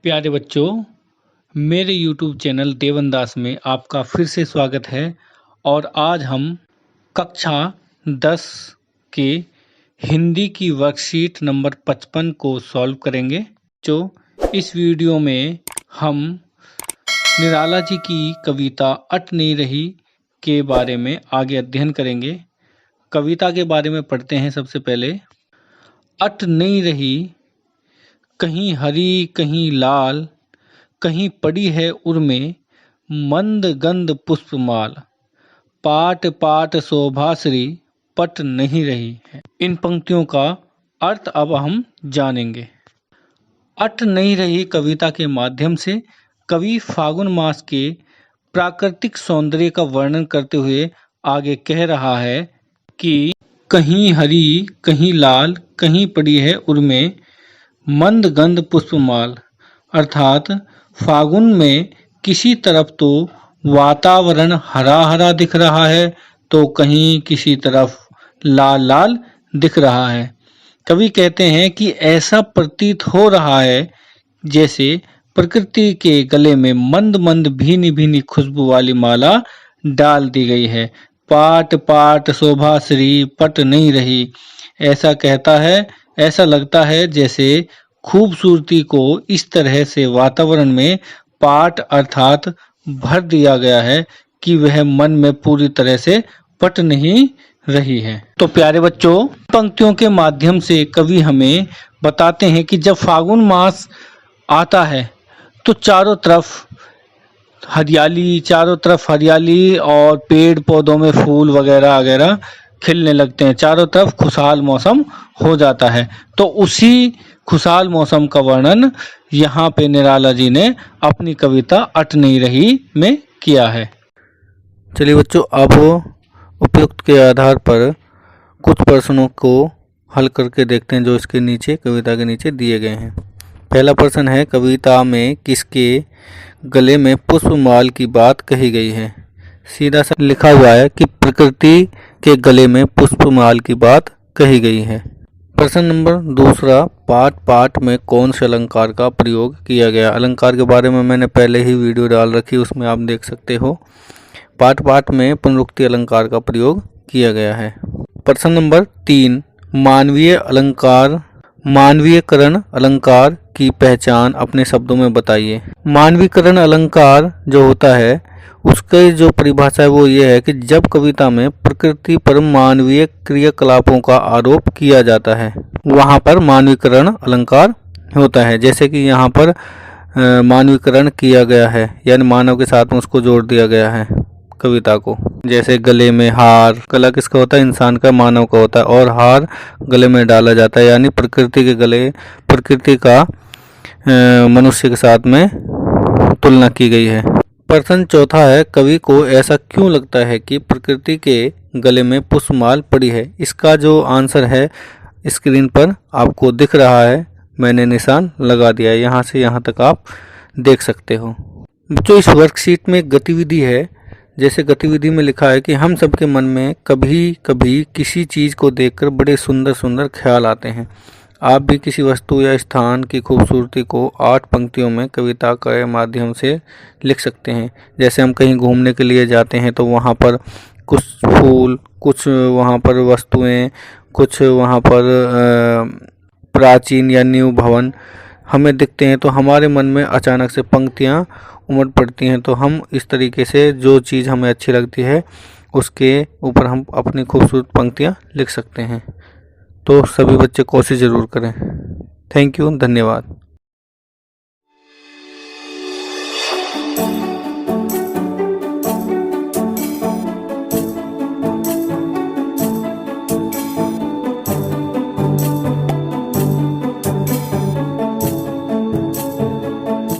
प्यारे बच्चों, मेरे YouTube चैनल देवन दास में आपका फिर से स्वागत है और आज हम कक्षा 10 के हिंदी की वर्कशीट नंबर 55 को सॉल्व करेंगे। जो इस वीडियो में हम निराला जी की कविता अट नहीं रही के बारे में आगे अध्ययन करेंगे। कविता के बारे में पढ़ते हैं। सबसे पहले, अट नहीं रही कहीं हरी कहीं लाल, कहीं पड़ी है उर्मे मंद गंध पुष्पमाल, पाट पाट शोभाश्री पट नहीं रही है। इन पंक्तियों का अर्थ अब हम जानेंगे। अट नहीं रही कविता के माध्यम से कवि फागुन मास के प्राकृतिक सौंदर्य का वर्णन करते हुए आगे कह रहा है कि कहीं हरी कहीं लाल, कहीं पड़ी है उर्मे मंद गंध पुष्पमाल, अर्थात फागुन में किसी तरफ तो वातावरण हरा हरा दिख रहा है तो कहीं किसी तरफ लाल लाल दिख रहा है। कवि कहते हैं कि ऐसा प्रतीत हो रहा है जैसे प्रकृति के गले में मंद मंद भीनी भीनी खुशबू वाली माला डाल दी गई है। पाट पाट शोभाश्री पट नहीं रही, ऐसा कहता है, ऐसा लगता है जैसे खूबसूरती को इस तरह से वातावरण में पाट अर्थात भर दिया गया है कि वह मन में पूरी तरह से पट नहीं रही है। तो प्यारे बच्चों, पंक्तियों के माध्यम से कवि हमें बताते हैं कि जब फागुन मास आता है तो चारों तरफ हरियाली और पेड़ पौधों में फूल वगैरह वगैरह खिलने लगते हैं। चारों तरफ खुशहाल मौसम हो जाता है। तो उसी खुशहाल मौसम का वर्णन यहाँ पे निराला जी ने अपनी कविता अट नहीं रही में किया है। चलिए बच्चों, अब उपयुक्त के आधार पर कुछ प्रश्नों को हल करके देखते हैं जो इसके नीचे कविता के नीचे दिए गए हैं। पहला प्रश्न है, कविता में किसके गले में पुष्पमाल की बात कही गई है? सीधा सा लिखा हुआ है कि प्रकृति के गले में पुष्पमाल की बात कही गई है। प्रश्न नंबर दूसरा, पाठ पाठ में कौन से अलंकार का प्रयोग किया गया? अलंकार के बारे में मैंने पहले ही वीडियो डाल रखी, उसमें आप देख सकते हो। पाठ पाठ में पुनरुक्ति अलंकार का प्रयोग किया गया है। प्रश्न नंबर 3, मानवीयकरण अलंकार की पहचान अपने शब्दों में बताइए। मानवीकरण अलंकार जो होता है उसकी जो परिभाषा है वो ये है कि जब कविता में प्रकृति पर मानवीय क्रियाकलापों का आरोप किया जाता है वहाँ पर मानवीकरण अलंकार होता है। जैसे कि यहाँ पर मानवीकरण किया गया है, यानी मानव के साथ में उसको जोड़ दिया गया है कविता को। जैसे गले में हार, गला किसका होता है? इंसान का, मानव का होता है, और हार गले में डाला जाता है, यानी प्रकृति के गले, प्रकृति का मनुष्य के साथ में तुलना की गई है। प्रश्न चौथा है, कवि को ऐसा क्यों लगता है कि प्रकृति के गले में पुष्पमाल पड़ी है? इसका जो आंसर है स्क्रीन पर आपको दिख रहा है, मैंने निशान लगा दिया है, यहाँ से यहाँ तक आप देख सकते हो। जो इस वर्कशीट में गतिविधि है, जैसे गतिविधि में लिखा है कि हम सबके मन में कभी कभी किसी चीज़ को देखकर बड़े सुंदर सुंदर ख्याल आते हैं। आप भी किसी वस्तु या स्थान की खूबसूरती को 8 पंक्तियों में कविता के माध्यम से लिख सकते हैं। जैसे हम कहीं घूमने के लिए जाते हैं तो वहाँ पर कुछ फूल, कुछ वहाँ पर वस्तुएं, कुछ वहाँ पर प्राचीन या न्यू भवन हमें दिखते हैं तो हमारे मन में अचानक से पंक्तियाँ उमड़ पड़ती हैं। तो हम इस तरीके से जो चीज़ हमें अच्छी लगती है उसके ऊपर हम अपनी खूबसूरत पंक्तियाँ लिख सकते हैं। तो सभी बच्चे कोशिश ज़रूर करें। थैंक यू, धन्यवाद।